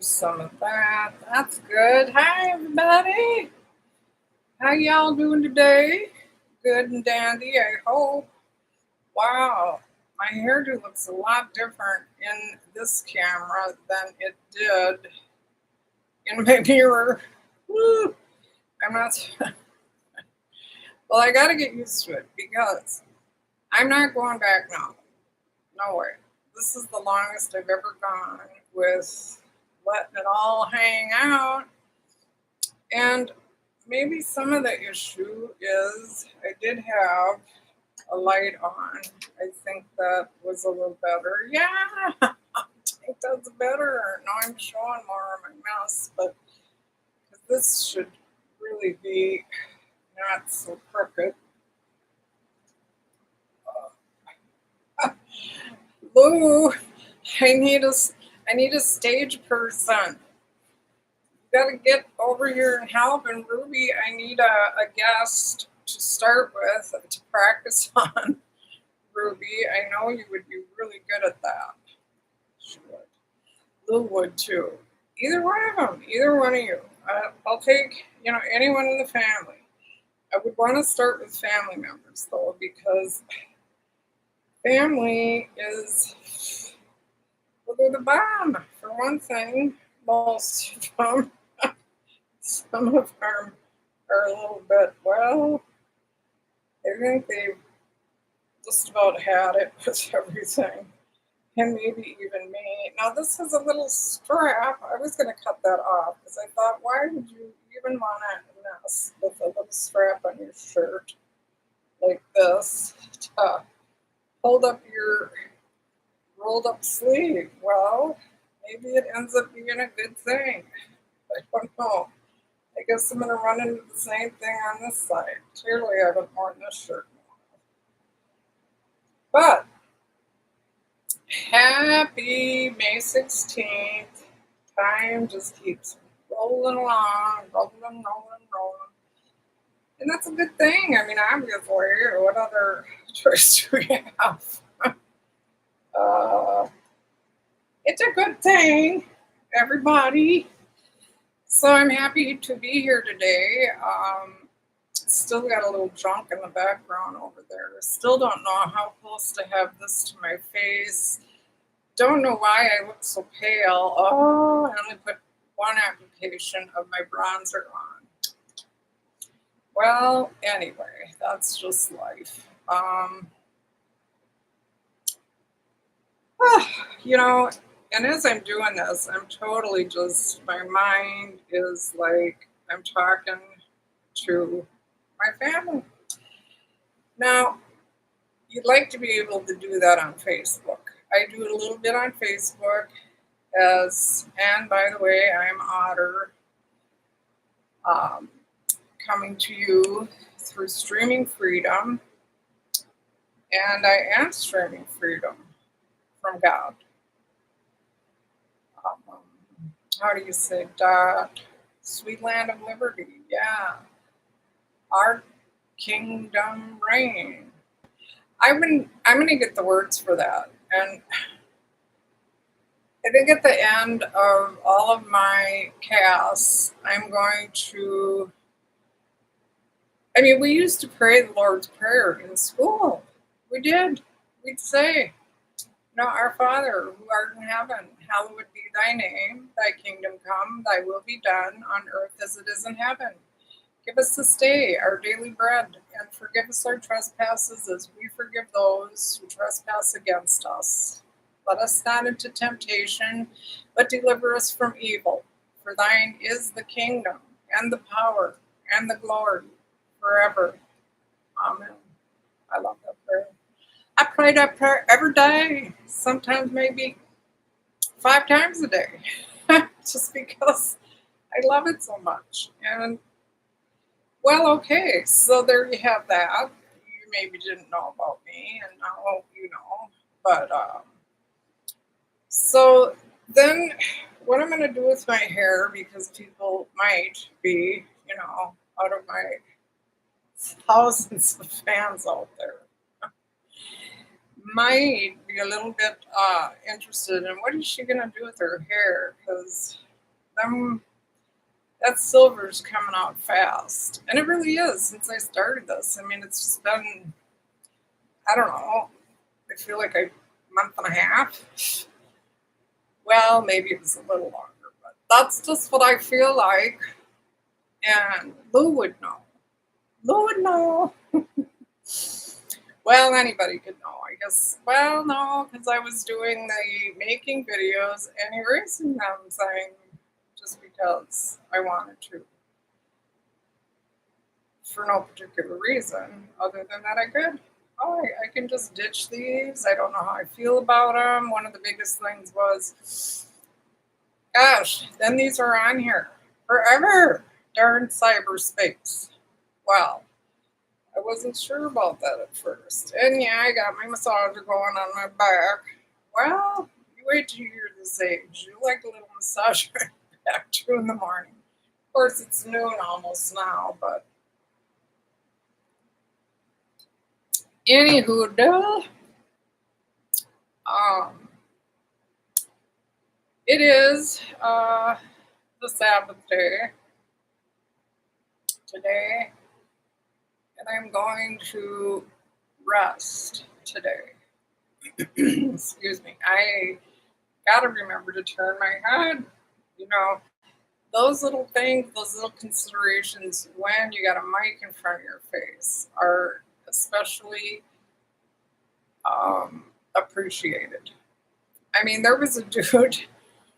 do some of that. That's good. Hi, everybody. How y'all doing today? Good and dandy, I hope. Wow, my hairdo looks a lot different in this camera than it did in my mirror. Woo, I'm not. Well, I got to get used to it because I'm not going back now. No way. This is the longest I've ever gone with letting it all hang out. And maybe some of the issue is I did have a light on. I think that was a little better. Yeah, I think that's better. Now I'm showing more of my mess, but this should really be not so crooked. Lou, I need a stage person. You gotta get over here and help. And Ruby, I need a guest to start with to practice on. Ruby, I know you would be really good at that. She would. Lou would too. Either one of them, either one of you. I'll take, anyone in the family. I would want to start with family members though, because family is, well, they're the bomb for one thing. Most of them, some of them are a little bit, well, I think they've just about had it with everything. And maybe even me. Now this has a little strap. I was going to cut that off because I thought, why would you even want to mess with a little strap on your shirt like this to hold up your rolled up sleeve? Well, maybe it ends up being a good thing. I don't know. I guess I'm going to run into the same thing on this side. Clearly, I haven't worn this shirt. But happy May 16th. Time just keeps rolling along, rolling. And that's a good thing. I mean, obviously, what other choice do we have? uh, it's a good thing, everybody. So I'm happy to be here today. Still got a little junk in the background over there. Still don't know how close to have this to my face. Don't know why I look so pale. Oh, I only put one application of my bronzer on. Well, anyway, that's just life. You know, and as I'm doing this, I'm totally just, my mind is like I'm talking to my family. Now, you'd like to be able to do that on Facebook. I do it a little bit on Facebook and by the way, I'm Otter, um, coming to you through Streaming Freedom, and I am streaming freedom from God. Um, how do you say that? Sweet land of liberty, yeah. Our kingdom reign. I'm gonna get the words for that. And I think at the end of all of my casts, I'm going to, I mean, we used to pray the Lord's Prayer in school. We did. We'd say, Our Father, who art in heaven, hallowed be thy name, thy kingdom come, thy will be done on earth as it is in heaven. Give us this day our daily bread, and forgive us our trespasses as we forgive those who trespass against us. Let us not into temptation, but deliver us from evil. For thine is the kingdom, and the power, and the glory, forever. Amen. I love that prayer. I pray that prayer every day, sometimes maybe 5 times a day, just because I love it so much. And well, okay, so there you have that. You maybe didn't know about me, and now you know. But so then, what I'm going to do with my hair, because people might be, out of my thousands of fans out there, might be a little bit interested in what is she going to do with her hair, because them that silver's coming out fast. And it really is since I started this. I mean, it's just been, I don't know, I feel like a month and a half. Well, maybe it was a little longer, but that's just what I feel like. And Lou would know. Lou would know. Well, anybody could know, I guess. Well, no, because I was doing the making videos and erasing them, saying just because I wanted to, for no particular reason, other than that I could. Oh, I can just ditch these. I don't know how I feel about them. One of the biggest things was, gosh, then these are on here forever. Darn cyberspace. Well, I wasn't sure about that at first. And yeah, I got my massager going on my back. Well, you wait till you're this age. You like a little massage back 2 in the morning. Of course, it's noon almost now, but anywho, um, it is the Sabbath day today, and I'm going to rest today. Excuse me. I gotta remember to turn my head. You know, those little things, those little considerations when you got a mic in front of your face are especially appreciated. I mean, there was a dude,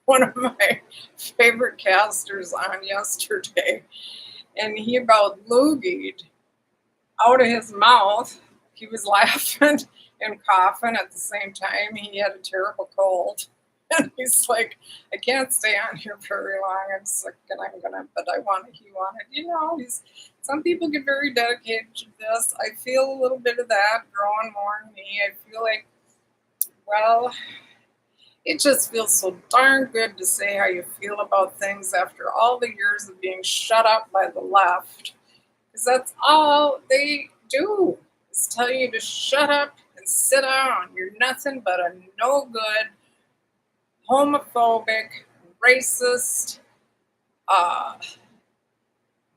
one of my favorite casters on yesterday, and he about loogied out of his mouth. He was laughing and coughing at the same time. He had a terrible cold. And he's like, I can't stay on here very long. I'm sick and but I want it. He wanted, some people get very dedicated to this. I feel a little bit of that growing more in me. I feel like, well, it just feels so darn good to say how you feel about things after all the years of being shut up by the left. Because that's all they do, is tell you to shut up and sit down. You're nothing but a no good, homophobic, racist, uh,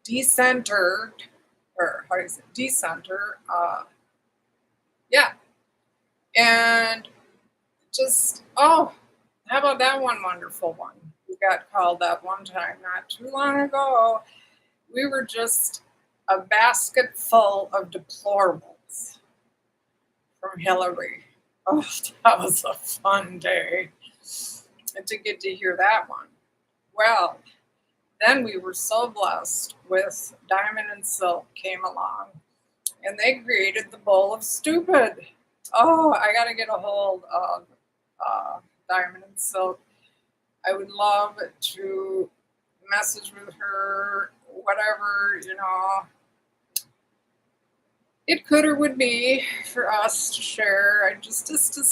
decentered, or how do you say, decenter, yeah. And just, oh, how about that one wonderful one? We got called that one time not too long ago. We were just a basket full of deplorables from Hillary. Oh, that was a fun day. And to get to hear that one. Well, then we were so blessed with Diamond and Silk came along and they created the Bowl of Stupid. Oh, I got to get a hold of Diamond and Silk. I would love to message with her, whatever, it could or would be for us to share. I just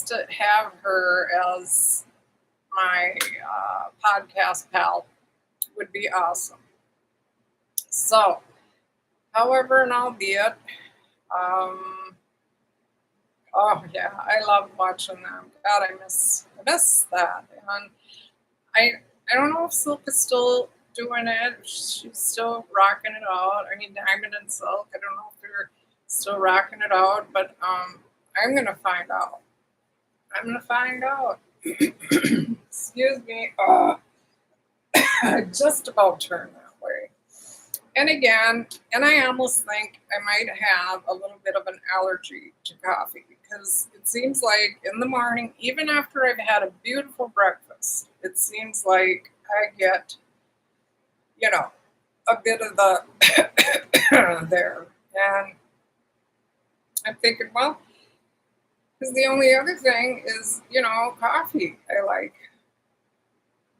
to have her as my podcast pal would be awesome. So, however and albeit, oh yeah, I love watching them. God, I miss that. And I don't know if Silk is still doing it. She's still rocking it out. I mean, Diamond and Silk. I don't know if they're still rocking it out, but I'm gonna find out. I'm gonna find out. Excuse me. Just about turned that way. And again, and I almost think I might have a little bit of an allergy to coffee because it seems like in the morning, even after I've had a beautiful breakfast, it seems like I get, a bit of the there. And I'm thinking, well, because the only other thing is, coffee. I like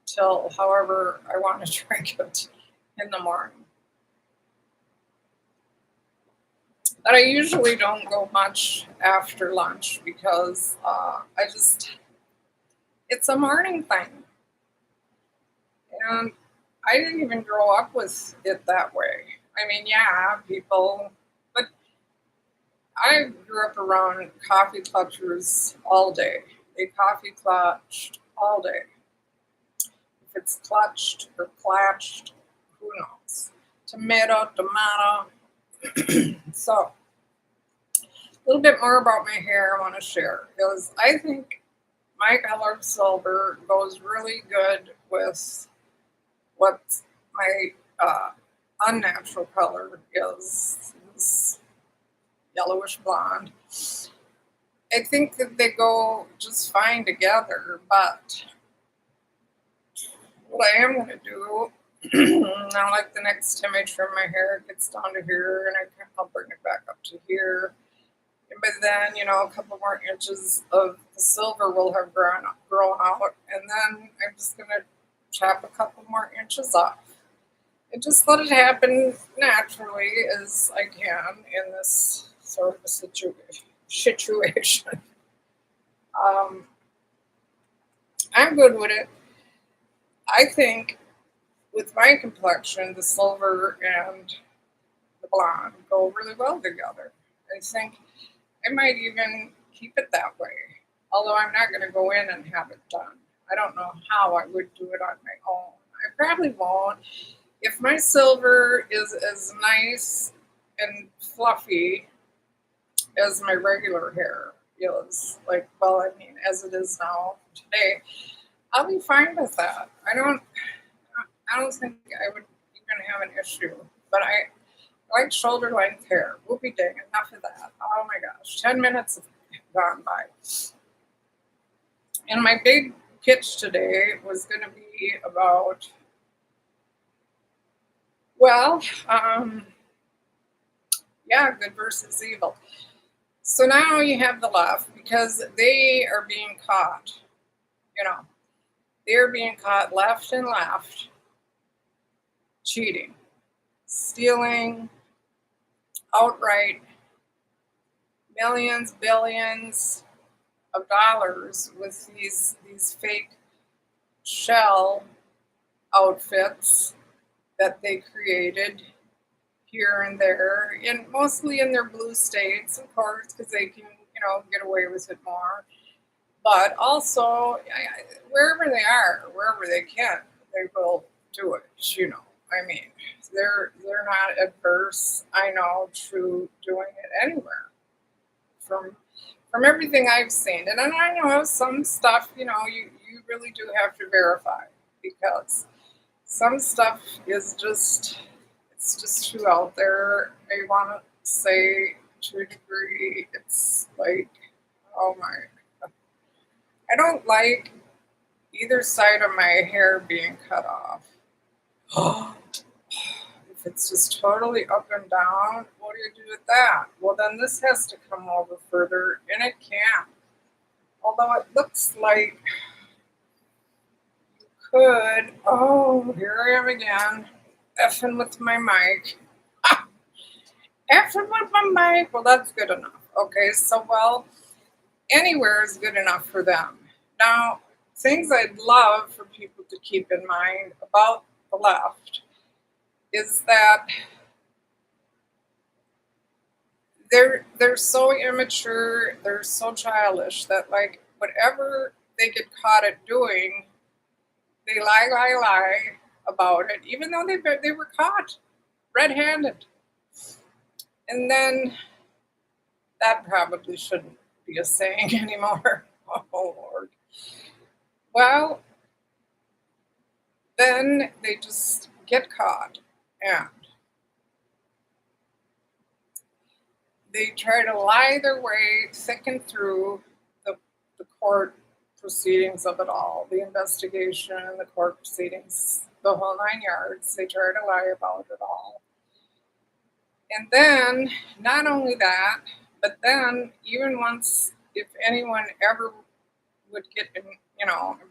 till however I want to drink it in the morning. But I usually don't go much after lunch because it's a morning thing. And I didn't even grow up with it that way. I mean, yeah, but I grew up around coffee clutchers all day. They coffee clutched all day. it's clutched or clatched, who knows? Tomato, tomato. So, a little bit more about my hair I want to share is I think my color of silver goes really good with what my unnatural color is this yellowish blonde. I think that they go just fine together, but what I am going to do now, like the next time I trim my hair, it gets down to here, and I'll bring it back up to here. And by then, a couple more inches of the silver will have grown out, and then I'm just going to chop a couple more inches off. And just let it happen naturally as I can in this sort of a situation. I'm good with it. I think with my complexion, the silver and the blonde go really well together. I think I might even keep it that way, although I'm not going to go in and have it done. I don't know how I would do it on my own. I probably won't. If my silver is as nice and fluffy as my regular hair is, as it is now today, I'll be fine with that. I don't think I would even have an issue. But I like shoulder length hair. Whoopie dang, enough of that. Oh my gosh, 10 minutes have gone by. And my big pitch today was going to be about, good versus evil. So now you have the left because they are being caught. They're being caught left and left cheating, stealing outright millions, billions of dollars with these fake shell outfits that they created here and there, and mostly in their blue states, of course, because they can, get away with it more. But also, wherever they are, wherever they can, they will do it. I mean, they're not adverse. I know to doing it anywhere from everything I've seen, and then I know some stuff. You really do have to verify because some stuff is just it's just too out there. I want to say to a degree, it's like, oh my. I don't like either side of my hair being cut off. If it's just totally up and down, what do you do with that? Well, then this has to come over further, and it can't. Although it looks like you could. Oh, here I am again, effing with my mic. Effing with my mic. Well, that's good enough. Okay, so, anywhere is good enough for them. Now, things I'd love for people to keep in mind about the left is that they're so immature, they're so childish that whatever they get caught at doing, they lie about it, even though they were caught red-handed. And then that probably shouldn't be a saying anymore. Oh Lord. Well, then they just get caught and they try to lie their way thick and through the court proceedings of it all, the investigation, the court proceedings, the whole 9 yards. They try to lie about it all. And then, not only that, but then even once, if anyone ever would get in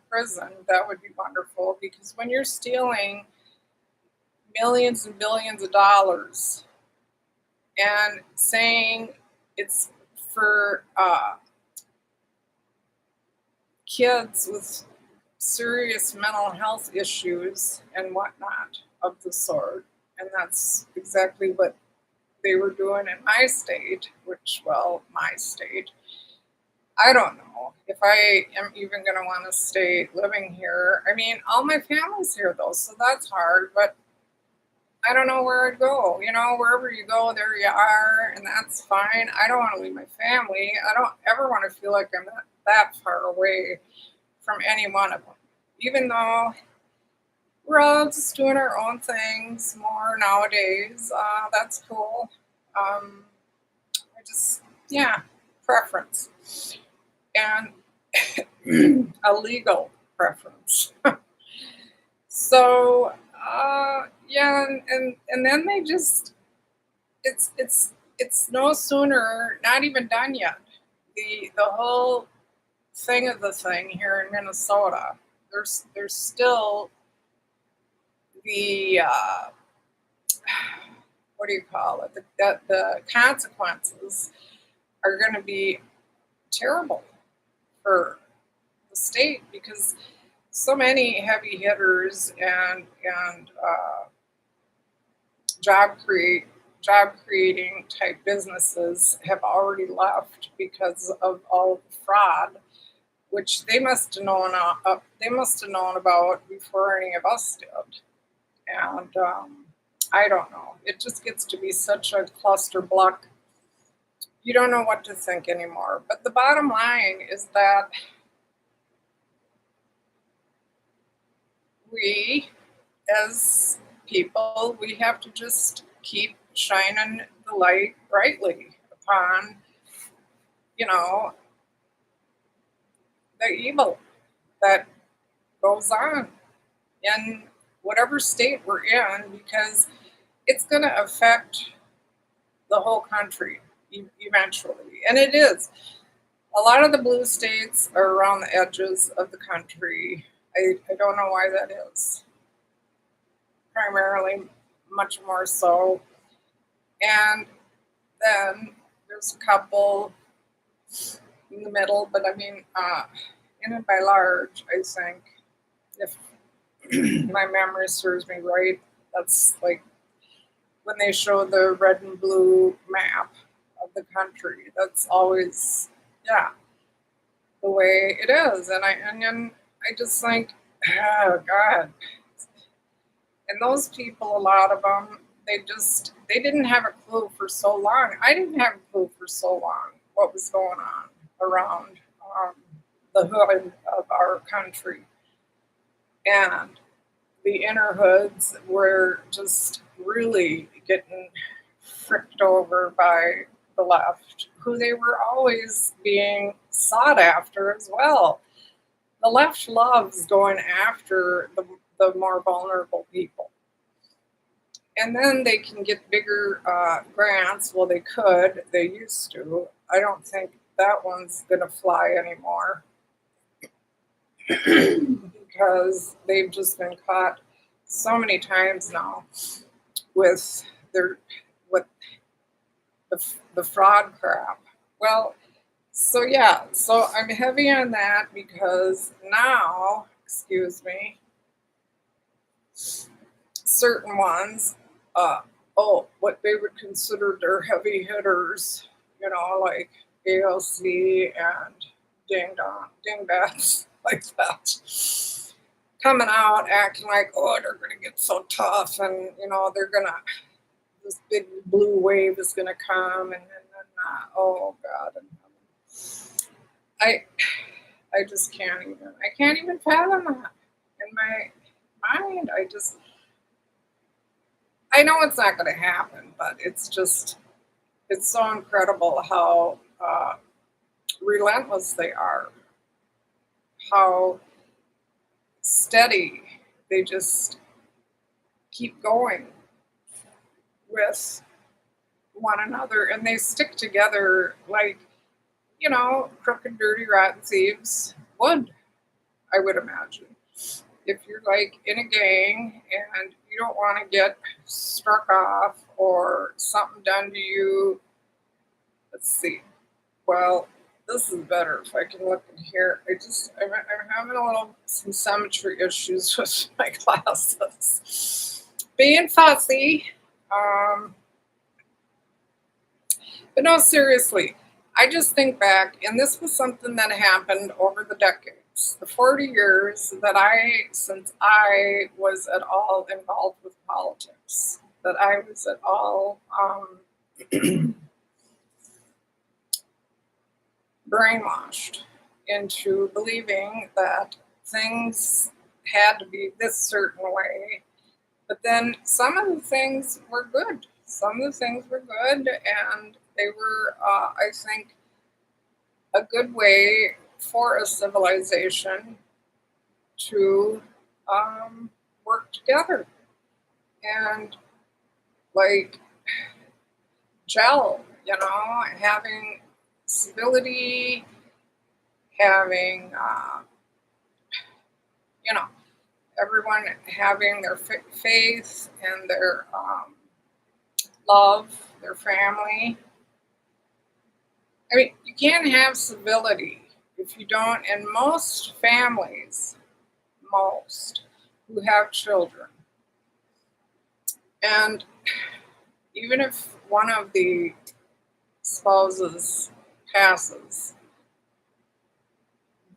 prison, that would be wonderful, because when you're stealing millions and billions of dollars and saying it's for kids with serious mental health issues and whatnot of the sort, and that's exactly what they were doing in my state, my state, I don't know if I am even going to want to stay living here. I mean, all my family's here though, so that's hard, but I don't know where I'd go. You know, wherever you go, there you are, and that's fine. I don't want to leave my family. I don't ever want to feel like I'm that far away from any one of them. Even though we're all just doing our own things more nowadays. That's cool. Um, I just, yeah, preference and a legal preference. So, yeah, and then they just it's no sooner not even done yet. The whole thing of the thing here in Minnesota. There's still the what do you call it? The consequences are going to be terrible for the state because so many heavy hitters and job creating type businesses have already left because of all of the fraud, which they must have known. They must have known about before any of us did. And I don't know. It just gets to be such a cluster block. You don't know what to think anymore. But the bottom line is that we, as people, we have to just keep shining the light brightly upon, you know, the evil that goes on in whatever state we're in because it's going to affect the whole country eventually. And it is. A lot of the blue states are around the edges of the country. I don't know why that is. Primarily, much more so. And then there's a couple in the middle, but I mean, in and by large, I think, if my memory serves me right, that's like when they show the red and blue map of the country. That's always, yeah, the way it is. And I just think, oh God. And those people, a lot of them, they didn't have a clue for so long. I didn't have a clue for so long what was going on around the hood of our country. And the inner hoods were just really getting fricked over by the left, who they were always being sought after as well. The left loves going after the more vulnerable people. And then they can get bigger grants. Well, they used to. I don't think that one's going to fly anymore because they've just been caught so many times now with their with the fraud crap. Well, so yeah, so I'm heavy on that because now, excuse me, certain ones, uh, what they would consider their heavy hitters, you know, like AOC and dingbats like that, coming out acting like, oh, they're going to get so tough, and you know, this big blue wave is going to come, and then oh God, and I I just can't even fathom that in my mind. I know it's not going to happen, but it's so incredible how relentless they are, how steady they just keep going with one another, and they stick together like, you know, crooked, dirty, rotten thieves would, I would imagine. If you're like in a gang and you don't want to get struck off or something done to you, let's see. Well, this is better if I can look in here. I'm having some symmetry issues with my glasses. Being fussy. But no, seriously, I just think back, and this was something that happened over the decades, the 40 years since I was at all involved with politics, that I was at all brainwashed into believing that things had to be this certain way. But then some of the things were good. Some of the things were good, and they were, I think, a good way for a civilization to work together and like gel, having civility, having, you know, everyone having their faith and their love, their family. I mean, you can't have civility if you don't, and most families, most who have children, and even if one of the spouses passes,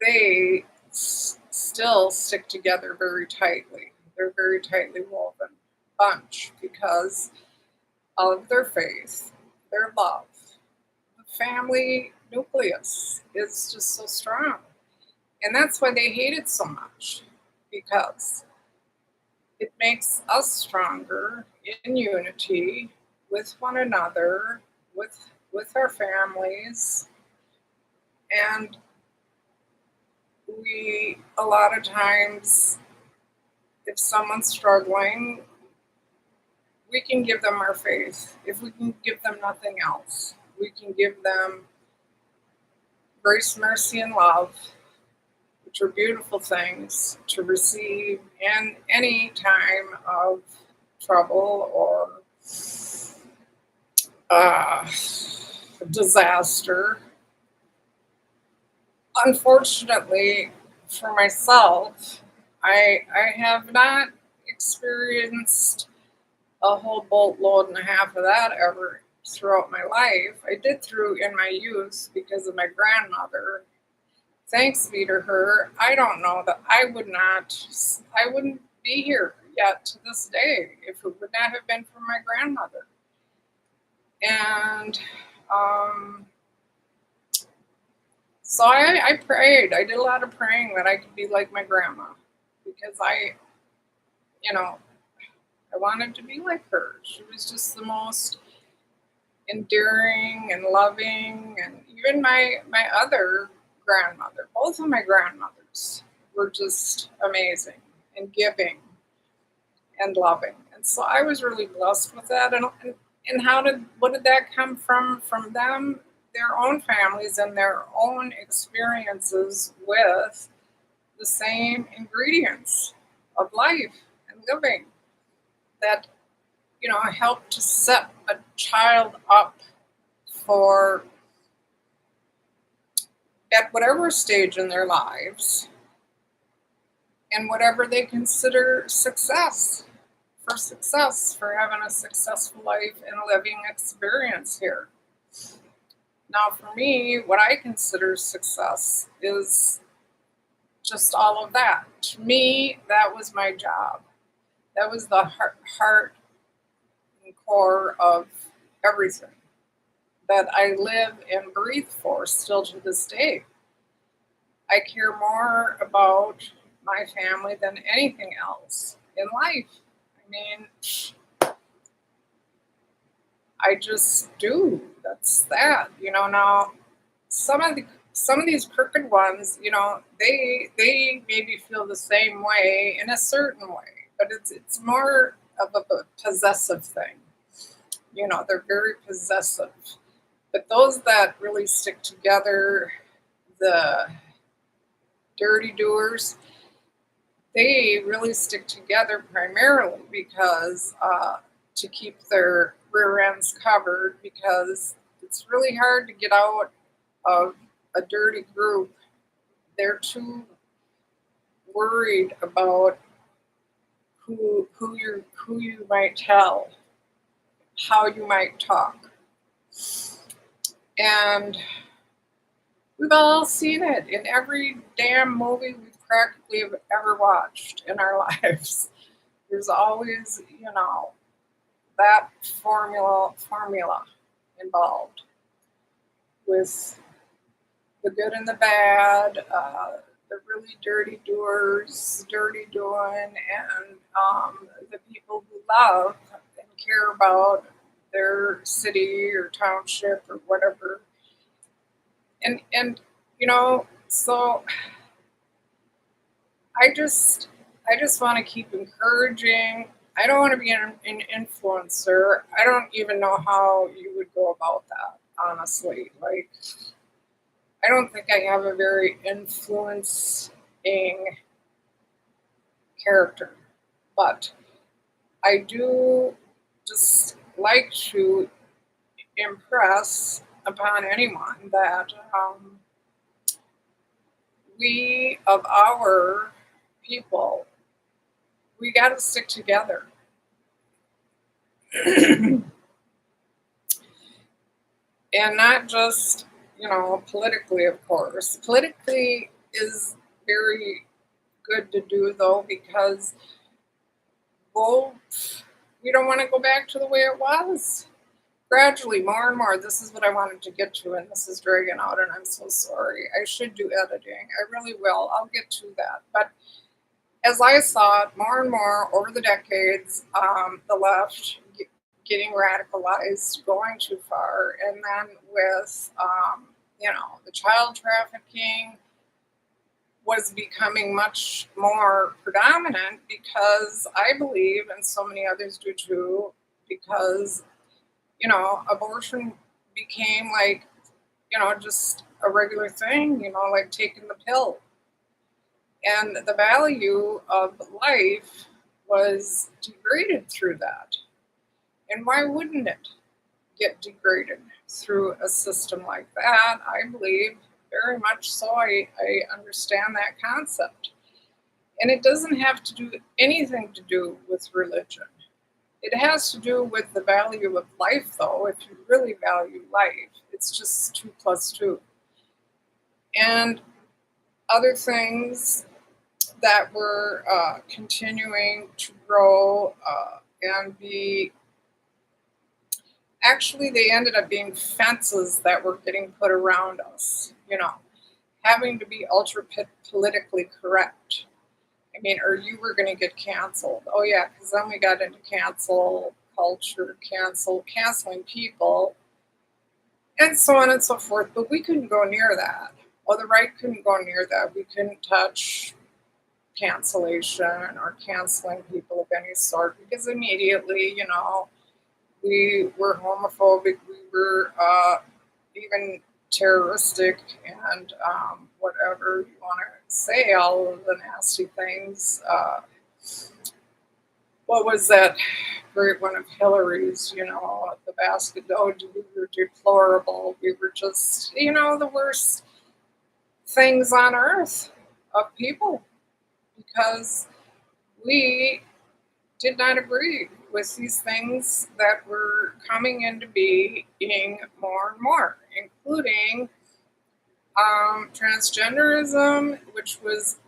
they still stick together very tightly. They're a very tightly woven bunch because of their faith, their love. The family nucleus is just so strong. And that's why they hate it so much, because it makes us stronger in unity with one another, with our families, and we a lot of times, if someone's struggling, we can give them our faith. If we can give them nothing else, we can give them grace, mercy, and love, which are beautiful things to receive in any time of trouble or disaster. Unfortunately, for myself, I have not experienced a whole boatload and a half of that ever throughout my life. I did through in my youth because of my grandmother. Thanks be to her. I don't know that I wouldn't be here yet to this day if it would not have been for my grandmother. And so I prayed. I did a lot of praying that I could be like my grandma because I wanted to be like her. She was just the most endearing and loving, and even my other grandmother, both of my grandmothers were just amazing and giving and loving. And so I was really blessed with that. And what did that come from? From them, their own families and their own experiences with the same ingredients of life and living that help to set a child up for at whatever stage in their lives and whatever they consider success for having a successful life and a living experience here. Now, for me, what I consider success is just all of that. To me, that was my job. That was the heart and core of everything that I live and breathe for still to this day. I care more about my family than anything else in life. I mean, I just do. That's that. Now some of these crooked ones, they maybe feel the same way in a certain way, but it's more of a possessive thing. They're very possessive. But those that really stick together, the dirty doers, they really stick together primarily because to keep their rear ends covered, because it's really hard to get out of a dirty group. They're too worried about who you might tell, how you might talk. And We've all seen it in every damn movie we've practically ever watched in our lives. There's always, that formula involved with the good and the bad, the really dirty doers, dirty doing, and the people who love and care about their city or township or whatever. And so I just want to keep encouraging. I don't want to be an influencer. I don't even know how you would go about that, honestly. Like, I don't think I have a very influencing character, but I do just like to impress upon anyone that we, of our people, we got to stick together. And not just, politically, of course. Politically is very good to do, though, because, well, we don't want to go back to the way it was. Gradually, more and more, this is what I wanted to get to, and this is dragging out, and I'm so sorry. I should do editing. I really will. I'll get to that. But as I saw it more and more over the decades, the left getting radicalized, going too far, and then with, the child trafficking was becoming much more predominant because I believe, and so many others do too, because, abortion became like, just a regular thing, like taking the pill. And the value of life was degraded through that. And why wouldn't it get degraded through a system like that? I believe very much so. I understand that concept. And it doesn't have to do anything to do with religion. It has to do with the value of life, though. If you really value life, it's just 2 plus 2. And other things that were continuing to grow and be, actually, they ended up being fences that were getting put around us, having to be ultra politically correct. I mean, or you were going to get canceled. Oh, yeah, because then we got into cancel culture, canceling people, and so on and so forth. But we couldn't go near that. Well, the right couldn't go near that. We couldn't touch cancellation or canceling people of any sort because immediately, we were homophobic, we were even terroristic, and whatever you want to say, all of the nasty things. What was that great one of Hillary's, the basket? Oh, we were deplorable. We were just, the worst things on earth of people because we did not agree with these things that were coming into being more and more, including transgenderism, which was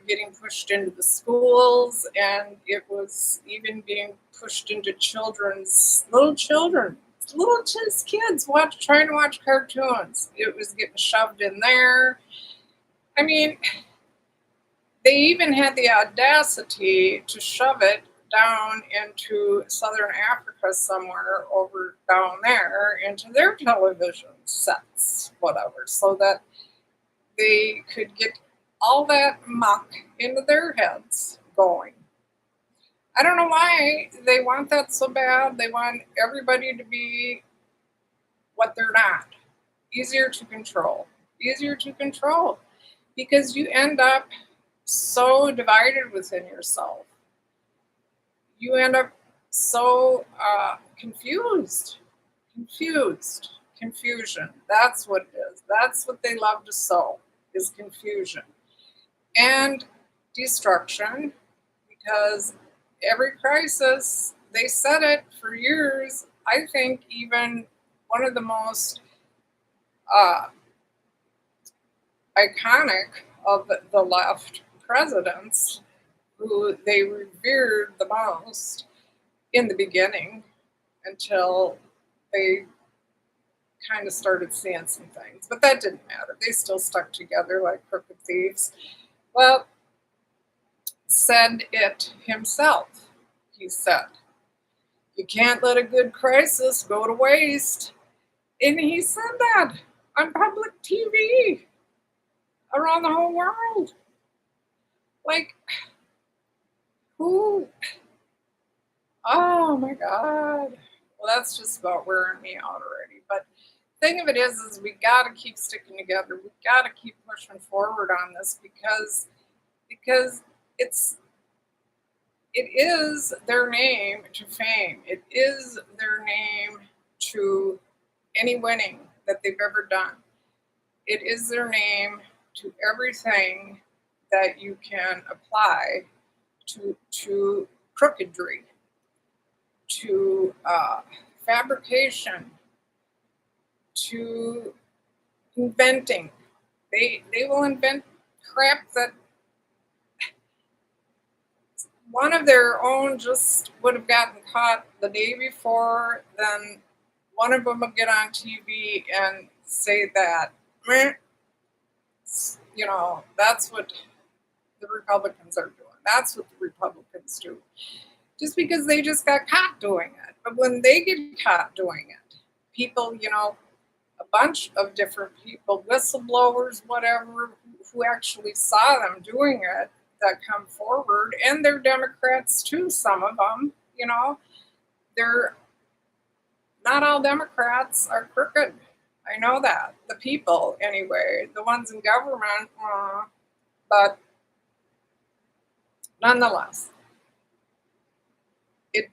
getting pushed into the schools, and it was even being pushed into little kids trying to watch cartoons. It was getting shoved in there. I mean, they even had the audacity to shove it down into Southern Africa somewhere over down there into their television sets, whatever, so that they could get all that muck into their heads going. I don't know why they want that so bad. They want everybody to be what they're not. Easier to control. Easier to control. Because you end up so divided within yourself. You end up so confused. Confusion. That's what it is. That's what they love to sow, is confusion. And destruction, because every crisis, they said it for years. I think even one of the most iconic of the left presidents who they revered the most in the beginning until they kind of started seeing some things. But that didn't matter. They still stuck together like crooked thieves. Well, said it himself. He said, "You can't let a good crisis go to waste." And he said that on public TV around the whole world. Like, who? Oh my God. Well, that's just about wearing me out already. But thing of it is we got to keep sticking together. We got to keep pushing forward on this because it is their name to fame. It is their name to any winning that they've ever done. It is their name to everything that you can apply to crookedry, to fabrication, to inventing. They will invent crap that one of their own just would have gotten caught the day before, then one of them would get on TV and say that, "Meh," that's what the Republicans are doing. That's what the Republicans do. Just because they just got caught doing it. But when they get caught doing it, people, a bunch of different people, whistleblowers, whatever, who actually saw them doing it, that come forward, and they're Democrats too, some of them, they're not all Democrats are crooked. I know that. The people, anyway, the ones in government, but nonetheless, it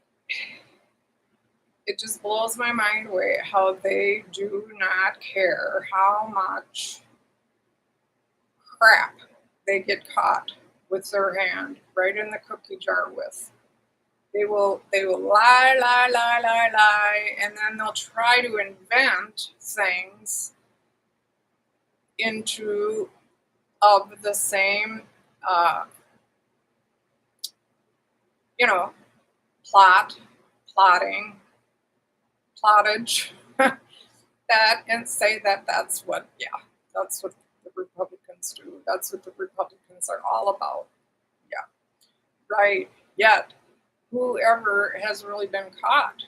it just blows my mind away how they do not care how much crap they get caught with their hand right in the cookie jar with. They will lie, lie, lie, lie, lie, and then they'll try to invent things into of the same you know, plotting, plottage, that, and say that that's what the Republicans do. That's what the Republicans are all about. Yeah, right. Yet, whoever has really been caught,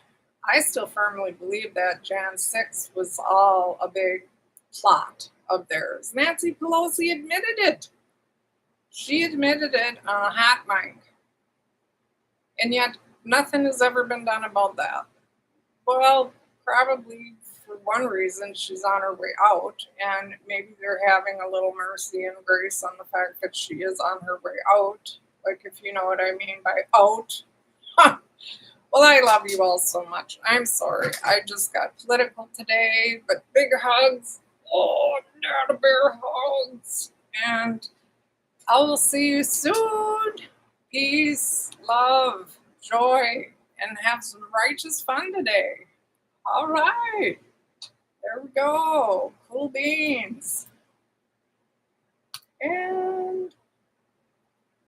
I still firmly believe that Jan 6 was all a big plot of theirs. Nancy Pelosi admitted it. She admitted it on a hot mic. And yet, nothing has ever been done about that. Well, probably for one reason, she's on her way out, and maybe they're having a little mercy and grace on the fact that she is on her way out. Like, if you know what I mean by out. Well, I love you all so much. I'm sorry. I just got political today, but big hugs. Oh, Dada Bear hugs. And I will see you soon. Peace, love, joy, and have some righteous fun today. All right. There we go. Cool beans. And